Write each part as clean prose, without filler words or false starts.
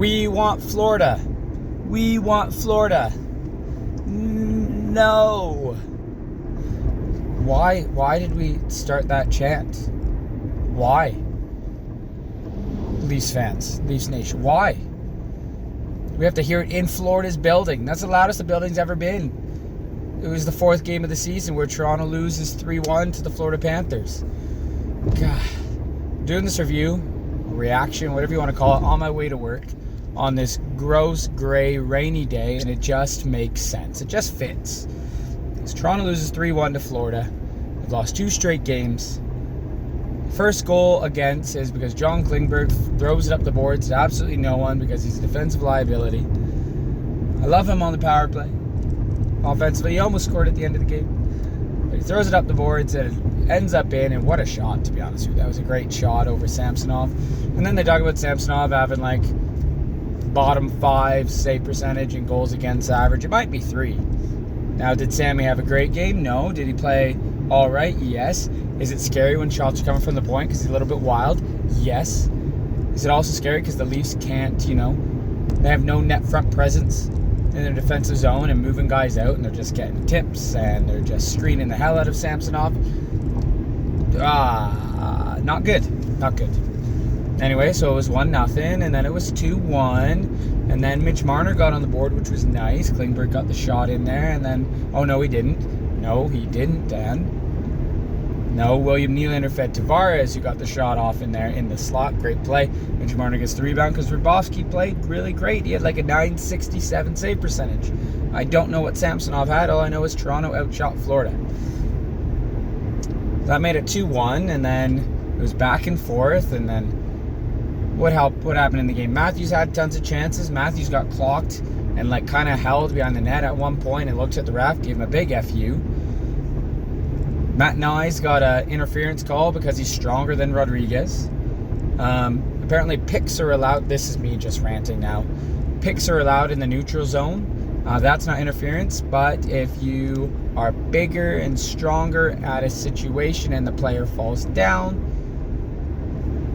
We want Florida. We want Florida. No. Why did we start that chant? Why? Leafs fans, Leafs Nation, why? We have to hear it in Florida's building. That's the loudest the building's ever been. It was the 4th game of the season where Toronto loses 3-1 to the Florida Panthers. God. Doing this review, reaction, whatever you want to call it, on my way to work on this gross, gray, rainy day, and it just makes sense. It just fits. Because Toronto loses 3-1 to Florida. They've lost 2 straight games. First goal against is because John Klingberg throws it up the boards to absolutely no one because he's a defensive liability. I love him on the power play. Offensively, he almost scored at the end of the game. But he throws it up the boards and it ends up in, and what a shot, to be honest with you. That was a great shot over Samsonov. And then they talk about Samsonov having like bottom 5 save percentage and goals against average. It might be 3. Now, did Sammy have a great game? No. Did he play all right? Yes. Is it scary when shots are coming from the point because he's a little bit wild? Yes. Is it also scary because the Leafs can't, they have no net front presence in their defensive zone and moving guys out, and they're just getting tips and they're just screening the hell out of Samsonov? Not good. Not good. Anyway, so it was 1-0, and then it was 2-1, and then Mitch Marner got on the board, which was nice. Klingberg got the shot in there, and then, oh no, he didn't. No, he didn't, Dan. No, William Nylander fed Tavares, who got the shot off in there in the slot. Great play. Mitch Marner gets the rebound because Rybovsky played really great. He had like a .967 save percentage. I don't know what Samsonov had. All I know is Toronto outshot Florida. That made it 2-1, and then it was back and forth, and then what happened in the game? Matthews had tons of chances. Matthews got clocked and like kind of held behind the net at one point and looked at the ref, gave him a big FU. Matt Nyes got an interference call because he's stronger than Rodriguez. Apparently picks are allowed. This is me just ranting now. Picks are allowed in the neutral zone. That's not interference, but if you are bigger and stronger at a situation and the player falls down,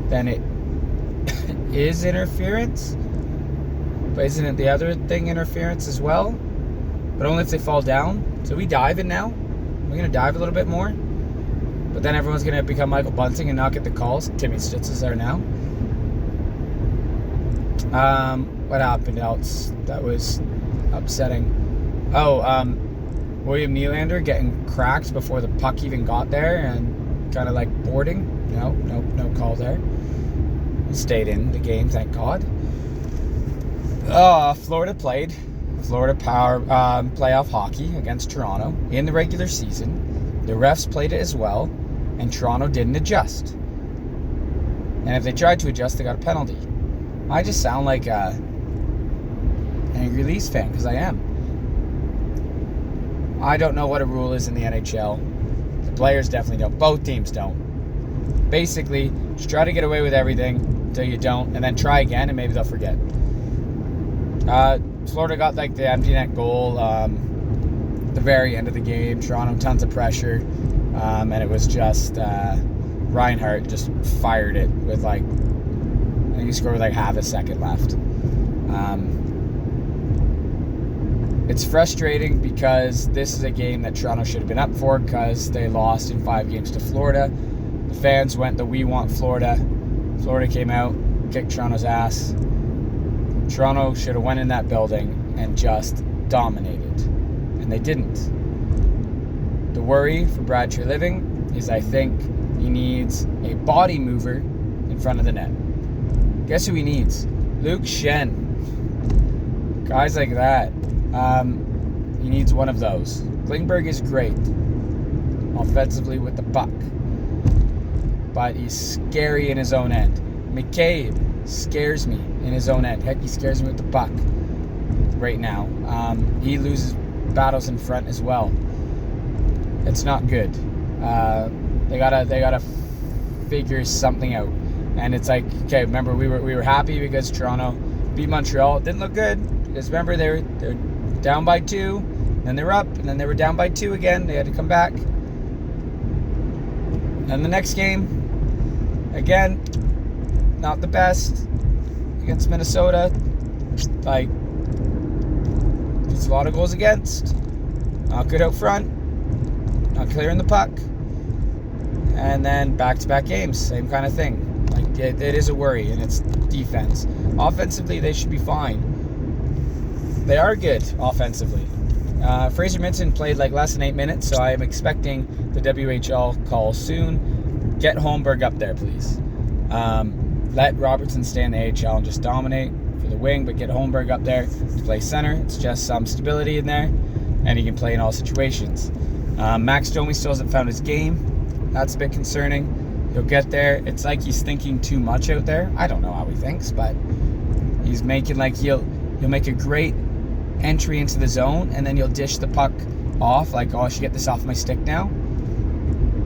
then it is interference. But isn't it the other thing interference as well? But only if they fall down. So we dive in now. We're going to dive a little bit more. But then everyone's going to become Michael Bunting and not get the calls. Timmy Stutz is there now. What happened else that was upsetting? William Nylander getting cracked before the puck even got there and kind of like boarding. No call there. He stayed in the game, thank God. Florida played playoff hockey against Toronto in the regular season. The refs played it as well, and Toronto didn't adjust. And if they tried to adjust, they got a penalty. I just sound like an angry Leafs fan, because I am. I don't know what a rule is in the NHL. The players definitely don't. Both teams don't. Basically, just try to get away with everything until you don't, and then try again, and maybe they'll forget. Florida got like the empty net goal at the very end of the game. Toronto, tons of pressure, and it was just Reinhart just fired it with I think he scored with like half a second left. It's frustrating because this is a game that Toronto should have been up for because they lost in 5 games to Florida. The fans went the "We want Florida." Florida came out, kicked Toronto's ass. Toronto should have went in that building and just dominated, and they didn't. The worry for Brad Treliving is I think he needs a body mover in front of the net. Guess who he needs? Luke Shen. Guys like that. He needs one of those. Klingberg is great offensively with the puck, but he's scary in his own end. McCabe scares me in his own end. Heck, he scares me with the puck right now. He loses battles in front as well. It's not good. They gotta figure something out. And it's like, okay, remember we were happy because Toronto beat Montreal. It didn't look good because remember they're down by 2, then they were up, and then they were down by 2 again. They had to come back. And the next game, again, not the best against Minnesota. Like, there's a lot of goals against. Not good out front. Not clearing the puck. And then back-to-back games, same kind of thing. Like, it is a worry, and it's defense. Offensively, they should be fine. They are good offensively. Fraser Minton played like less than 8 minutes, so I am expecting the WHL call soon. Get Holmberg up there, please. Let Robertson stay in the AHL and just dominate for the wing, but get Holmberg up there to play center. It's just some stability in there, and he can play in all situations. Max Domi still hasn't found his game. That's a bit concerning. He'll get there. It's like he's thinking too much out there. I don't know how he thinks, but he's making like he'll make a great entry into the zone, and then you'll dish the puck off like, oh, I should get this off my stick now.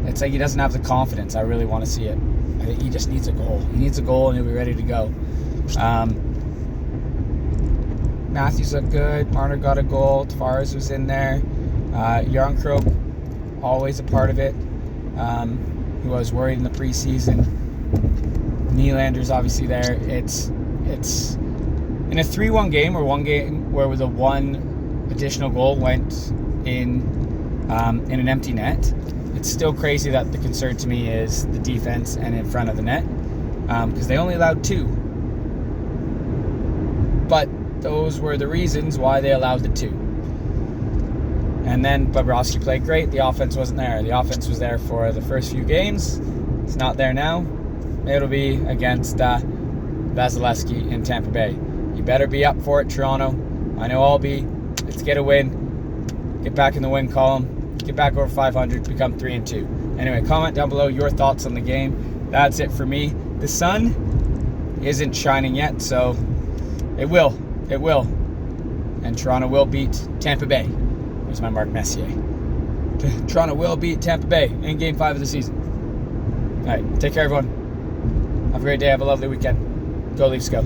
It's like he doesn't have the confidence. I really want to see it. I think he just needs a goal. He needs a goal, and he'll be ready to go. Matthews looked good. Marner got a goal. Tavares was in there. Yarncroke, always a part of it. Who I was worried in the preseason. Nylander's obviously there. It's in a 3-1 game, or one game where the one additional goal went in an empty net. It's still crazy that the concern to me is the defense and in front of the net, because they only allowed 2. But those were the reasons why they allowed the 2. And then Bobrovsky played great. The offense wasn't there. The offense was there for the first few games. It's not there now. It'll be against Vasilevsky in Tampa Bay. You better be up for it, Toronto. I know I'll be. Let's get a win. Get back in the win column. Get back over 500. Become 3-2. Anyway, comment down below your thoughts on the game. That's it for me. The sun isn't shining yet, so it will. It will. And Toronto will beat Tampa Bay. There's my Mark Messier. Toronto will beat Tampa Bay in Game 5 of the season. All right, take care, everyone. Have a great day. Have a lovely weekend. Go Leafs, go.